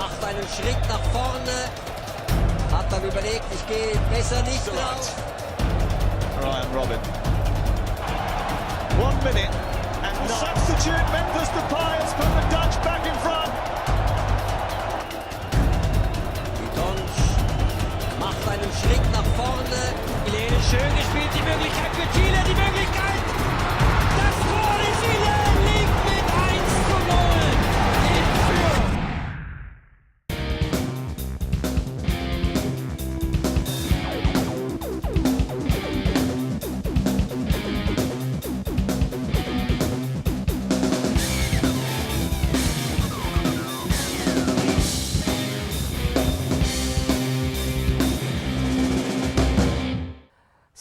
Macht einen Schritt nach vorne. Hat dann überlegt, ich gehe besser nicht drauf. Ryan Robin. 1 minute and substitute Memphis Depay has put the Dutch back in front. Tonsch macht einen Schritt nach vorne. Helene schön gespielt, die Möglichkeit für Chile, die Möglichkeit. Das Tor ist Chile liegt mit 1:0 in Führung.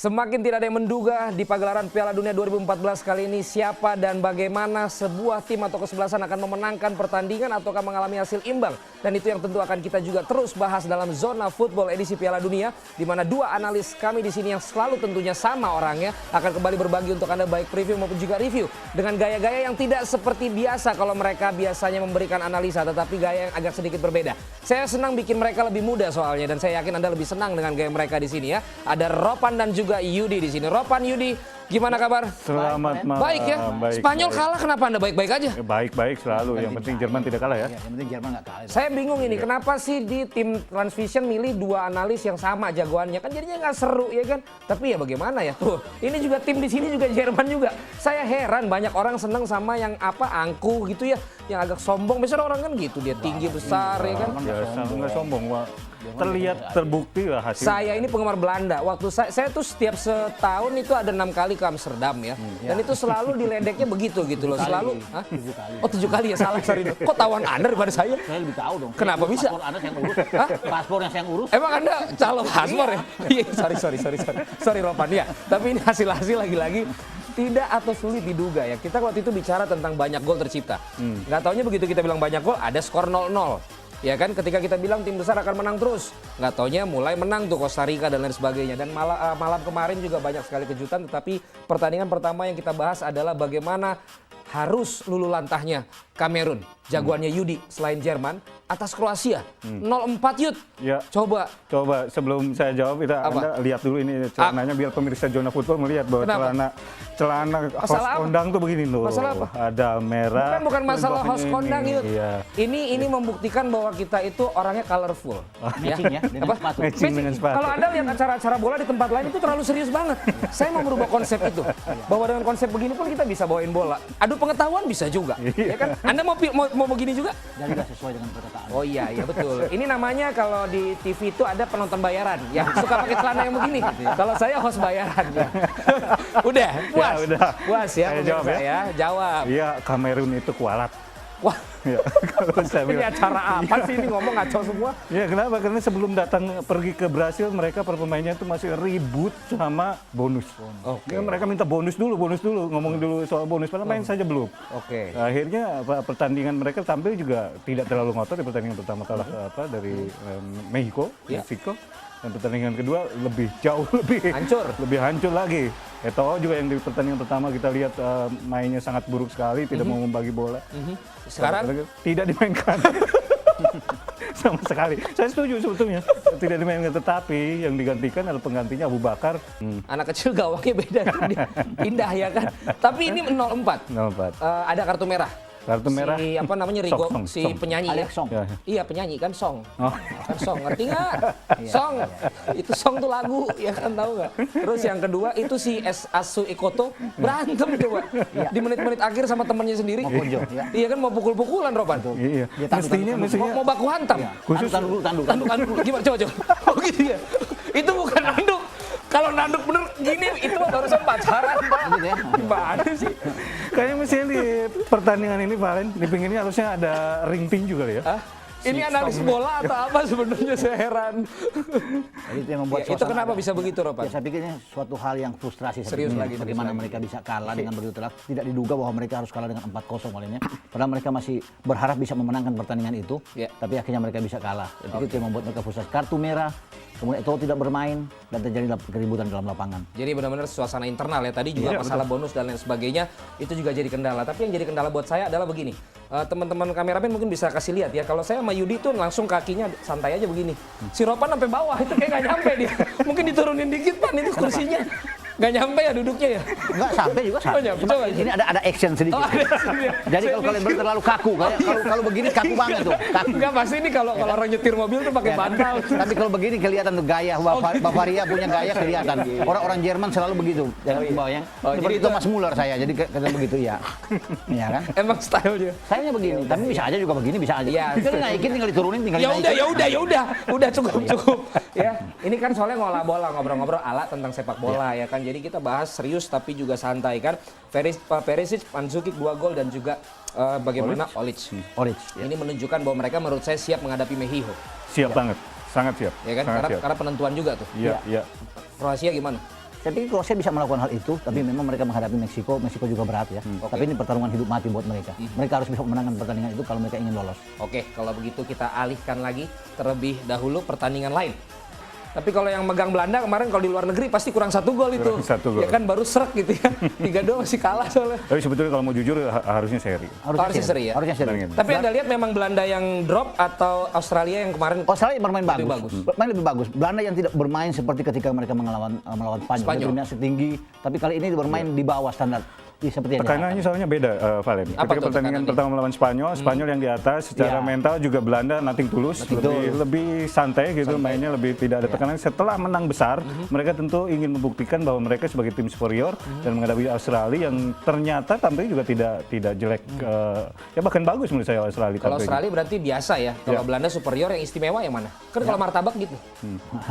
Semakin tidak ada yang menduga di pagelaran Piala Dunia 2014 kali ini siapa dan bagaimana sebuah tim atau kesebelasan akan memenangkan pertandingan ataukah mengalami hasil imbang. Dan itu yang tentu akan kita juga terus bahas dalam Zona Football edisi Piala Dunia, di mana dua analis kami di sini yang selalu tentunya sama orangnya akan kembali berbagi untuk Anda baik preview maupun juga review dengan gaya-gaya yang tidak seperti biasa kalau mereka biasanya memberikan analisa, tetapi gaya yang agak sedikit berbeda. Saya senang bikin mereka lebih muda soalnya, dan saya yakin Anda lebih senang dengan gaya mereka di sini ya. Ada Ropan dan juga Yudi di sini. Ropan, Yudi, gimana kabar? Selamat malam. Baik ya. Baik, Spanyol baik. kalah, kenapa Anda baik-baik aja? Baik-baik selalu. Yang penting Jerman tidak kalah ya. Yang penting Jerman nggak kalah. Saya bingung ini, kenapa sih di tim Transvision milih dua analis yang sama jagoannya? Kan jadinya nggak seru ya kan? Tapi ya bagaimana ya tuh. Ini juga tim di sini juga Jerman juga. Saya heran banyak orang seneng sama yang apa angkuh gitu ya, yang agak sombong. Biasanya orang kan gitu, dia tinggi besar ya kan. Biasa nggak sombong. Wah, terlihat terbukti lah hasil. Saya ini penggemar Belanda. Waktu saya tuh setiap setahun itu ada 6 kali ke Amsterdam ya. Dan itu selalu diledeknya begitu gitu loh. Selalu. Hah? 7 kali. Oh 7 kali ya, salah sorry. Kok tawan Anda daripada saya? Saya lebih tahu dong. Kenapa bisa? Paspor Anda yang urus. Hah? Paspor yang saya urus. Emang Anda calon paspor ya? Iya, sorry Ropan ya. Tapi ini hasil-hasil lagi-lagi tidak atau sulit diduga ya. Kita waktu itu bicara tentang banyak gol tercipta. Nggak taunya begitu kita bilang banyak gol, ada skor 0-0. Ya kan, ketika kita bilang tim besar akan menang terus, nggak taunya mulai menang tuh Costa Rica dan lain sebagainya. Dan malam kemarin juga banyak sekali kejutan, tetapi pertandingan pertama yang kita bahas adalah bagaimana harus lulu lantahnya Kamerun, jagoannya Yudi selain Jerman, atas Kroasia. 0-4 Yud. Ya. Coba Sebelum saya jawab, Anda lihat dulu ini celananya biar pemirsa Zona Football melihat bahwa celana host Masalah apa? kondang tuh begini loh. Masalah apa? Ada merah. Bukan masalah host ini. kondang Yud. Iya. Ini membuktikan bahwa kita itu orangnya colorful. Matching ya, dengan sepatu. Matching dengan sepatu. Kalau Anda lihat acara-acara bola di tempat lain itu terlalu serius banget. Saya mau merubah konsep itu. Bahwa dengan konsep begini pun kita bisa bawain bola. Adu pengetahuan bisa juga. Ya kan? Anda mau begini juga? Dan juga sesuai dengan perkataan. Oh iya betul. Ini namanya kalau di TV itu ada penonton bayaran yang suka pakai celana yang begini. Kalau saya host bayaran. Udah, puas. Ya, udah. Puas ya. Saya jawab ya. Jawab. Iya, Kamerun itu kualat. Wah, Ya, kalau saya ini bilang. acara apa sih ini ngomong ngaco semua? Ya kenapa? Karena sebelum pergi ke Brasil, mereka per pemainnya itu masih ribut sama bonus. Oke. Ya, mereka minta bonus dulu, ngomong dulu soal bonus. Padahal main saja belum. Oke. Akhirnya pertandingan mereka tampil juga tidak terlalu ngotot. Di pertandingan pertama kalah dari Meksiko. Dan pertandingan kedua jauh lebih hancur lagi. Eto'o juga yang di pertandingan pertama kita lihat mainnya sangat buruk sekali, tidak mau membagi bola. Sekarang tidak dimainkan. Sama sekali. Saya setuju sebetulnya. Tidak dimainkan, tetapi yang digantikan adalah penggantinya Abu Bakar. anak kecil gawangnya beda kan dia. Pindah ya kan. Tapi ini 0-4. 0-4. Ada kartu merah. Kartu merah. Si apa namanya Rigo, Song. penyanyi ya. Alex Song. Ya. Iya penyanyi kan Song. Oh. Kan Song, ngerti nggak? Song. Itu Song tuh lagu, ya kan tahu nggak? Terus yang kedua itu si Asu Ikoto berantem coba. Di menit-menit akhir sama temannya sendiri. Iya kan mau pukul-pukulan Roban. Iya. Mestinya Mau baku hantam. khusus Tanduk. Gimana coba. Oh gitu ya. Itu bukan nanduk. Kalau nanduk bener gini itu barusan pacaran, Pak. Gimana sih? kayaknya mestinya di pertandingan ini Valen, di pinggirnya harusnya ada ring ting juga ya. Hah? Ini analis bola atau apa sebenarnya, saya heran. Jadi itu yang membuat Ya, itu kenapa bisa begitu, Ropan? Ya, saya pikir ini suatu hal yang frustrasi. Serius lagi, Bagaimana mereka bisa kalah dengan begitu telak. Tidak diduga bahwa mereka harus kalah dengan 4-0 malahnya. Padahal mereka masih berharap bisa memenangkan pertandingan itu. Ya. Tapi akhirnya mereka bisa kalah. Jadi itu yang membuat mereka frustrasi. Kartu merah kemudian Eto'o tidak bermain dan terjadi keributan dalam lapangan. Jadi benar-benar suasana internal ya. Tadi juga Iya, masalah bonus dan lain sebagainya itu juga jadi kendala. Tapi yang jadi kendala buat saya adalah begini. Teman-teman kameramen mungkin bisa kasih lihat ya. Kalau saya sama Yudi tuh langsung kakinya santai aja begini. Si Ropan sampai bawah itu kayak nggak nyampe dia. Mungkin diturunin dikit Pan itu kursinya. Nggak nyampe ya duduknya ya? Enggak sampai juga sampai. nyampe, Cuma coba. ini ada action sedikit. Oh, ada action ya. Jadi kalau kalian terlalu kaku, kalau begini kaku banget tuh. Kaku. Enggak pasti ini kalau orang nyetir mobil tuh pakai Ya, bantal. tapi kalau begini kelihatan tuh gaya Bavaria punya gaya kelihatan. Orang-orang Jerman selalu begitu. Jangan bawahnya. Oh, Seperti jadi Thomas Muller saya. Jadi kata begitu ya. Iya kan? Emang stylenya. Sayanya begini, tapi bisa aja juga begini bisa aja. Iya. Tinggal naikin, tinggal diturunin, tinggal Ya dinaikin. udah cukup. Ya, ini kan soalnya ngobrol-ngobrol ala tentang sepak bola ya kan. Jadi kita bahas serius tapi juga santai kan. Perisic, Mandzukic 2 gol dan juga bagaimana Olic. Ini menunjukkan bahwa mereka menurut saya siap menghadapi Mexico. Siap banget, sangat siap. Ya kan? Sangat siap. Karena penentuan juga tuh. Iya. Kroasia gimana? Saya pikir Kroasia bisa melakukan hal itu, tapi memang mereka menghadapi Meksiko juga berat ya. Tapi ini pertarungan hidup mati buat mereka. Mereka harus bisa memenangkan pertandingan itu kalau mereka ingin lolos. Oke, kalau begitu kita alihkan lagi terlebih dahulu pertandingan lain. Tapi kalau yang megang Belanda kemarin kalau di luar negeri pasti kurang 1 gol itu. Kurang 1 gol. Ya kan baru serak gitu ya. 3-2 masih kalah soalnya. Tapi sebetulnya kalau mau jujur harusnya seri. Harusnya seri ya? Harusnya seri. Barangin. Tapi Anda lihat memang Belanda yang drop atau Australia yang kemarin Australia bermain Lebih bagus. bagus. Bermain lebih bagus. Belanda yang tidak bermain seperti ketika mereka melawan Spanyol. Spanyol. Dominasi tinggi, tapi kali ini bermain di bawah standar. Seperti yang Tekanannya soalnya beda, Valen. Apa Ketika tuh pertandingan tekanannya? pertama melawan Spanyol yang di atas, secara Iya. mental juga Belanda nothing tulus, lebih santai gitu, mainnya lebih tidak ada tekanan. Setelah menang besar, mereka tentu ingin membuktikan bahwa mereka sebagai tim superior dan menghadapi Australia yang ternyata tampilnya juga tidak jelek, ya bahkan bagus menurut saya Australia. kalau tampilnya. Australia berarti biasa ya. Kalau Ya. Belanda superior yang istimewa yang mana? Kan kalau martabak gitu.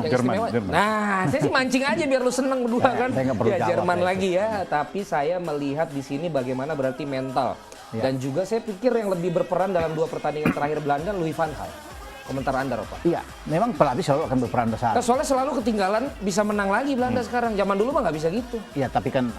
Yang Jerman, istimewa. Jerman. Nah, saya sih mancing aja biar lu seneng berdua kan. saya nggak perlu Ya jawab Jerman ya. lagi ya, tapi saya melihat di sini bagaimana berarti mental. Ya. Dan juga saya pikir yang lebih berperan dalam 2 pertandingan terakhir Belanda Louis van Gaal. Komentar Anda, Ropa. Iya, memang pelatih selalu akan berperan besar. Nah, soalnya selalu ketinggalan bisa menang lagi Belanda sekarang. Zaman dulu mah nggak bisa gitu. Iya, tapi kan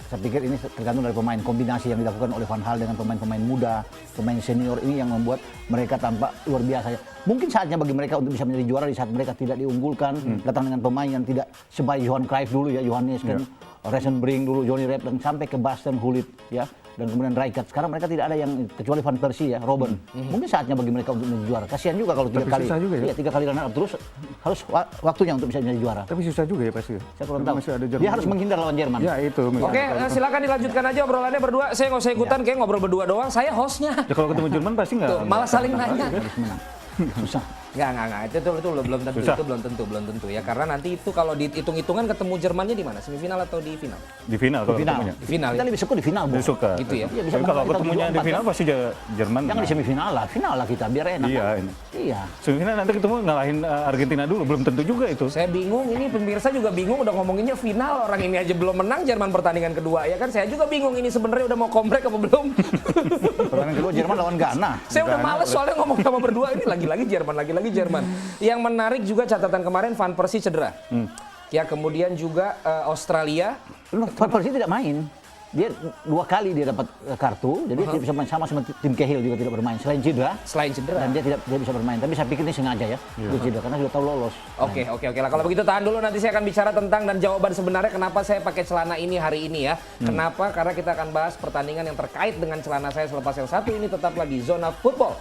saya pikir ini tergantung dari pemain. Kombinasi yang dilakukan oleh Van Gaal dengan pemain-pemain muda, pemain senior ini yang membuat mereka tampak luar biasa. Mungkin saatnya bagi mereka untuk bisa menjadi juara di saat mereka tidak diunggulkan, datang dengan pemain yang tidak sebaik Johan Cruyff dulu ya, Johannes kan, Resenbrink dulu, Johnny Rep, dan sampai ke Basten, Gullit ya, dan kemudian Rijkaard. Sekarang mereka tidak ada yang kecuali Van Persie ya, Robben. Mungkin saatnya bagi mereka untuk menjadi juara. Kasihan juga kalau 3 kali, susah juga ya. iya, 3 kali runner up terus harus waktunya untuk bisa menjadi juara. Tapi susah juga ya pasti. Saya kurang tahu. Masih ada Jerman Dia harus juga. menghindar lawan Jerman. Ya itu. Oke, silakan dilanjutkan aja obrolannya berdua. Saya nggak usah ikutan, kayak ngobrol berdua doang. Saya hostnya. Ya, kalau ketemu Jerman pasti nggak. Tuh, malah saling nanya. Harus menang. Susah. Enggak. Itu belum tentu. Susah. Itu belum tentu ya. Karena nanti itu kalau dihitung-hitungan ketemu Jermannya di mana? Semifinal atau di final? Di final kalau Final. ketemunya. Di final. Kita Ya? lebih suka di final, Bu. Dia suka. Gitu ya? Iya, bisa Tapi kalau menang, kita ketemunya di 7-4 final kan. pasti Jerman. Jangan di menang. semifinal lah, final lah kita biar enak. Iya, kan? ini. Iya. Semifinal nanti ketemu ngalahin Argentina dulu, belum tentu juga itu. Saya bingung, ini pemirsa juga bingung udah ngomonginnya final. Orang ini aja belum menang Jerman pertandingan kedua. Ya kan saya juga bingung ini sebenarnya udah mau komplek apa belum. Pertandingan kedua Jerman lawan Ghana. Saya udah males soalnya ngomong sama berdua ini lagi-lagi Jerman. Yang menarik juga catatan kemarin Van Persie cedera. Ya kemudian juga Australia. Van Persie tidak main. Dia 2 kali dia dapat kartu, jadi dia bisa main sama tim Cahill juga tidak bermain selain cedera. Dan dia bisa bermain. Tapi saya pikir ini sengaja ya, dia cedera karena sudah tahu lolos. Oke lah. Kalau begitu tahan dulu, nanti saya akan bicara tentang dan jawaban sebenarnya kenapa saya pakai celana ini hari ini ya. Kenapa? Karena kita akan bahas pertandingan yang terkait dengan celana saya selepas yang satu ini tetaplah di Zona Football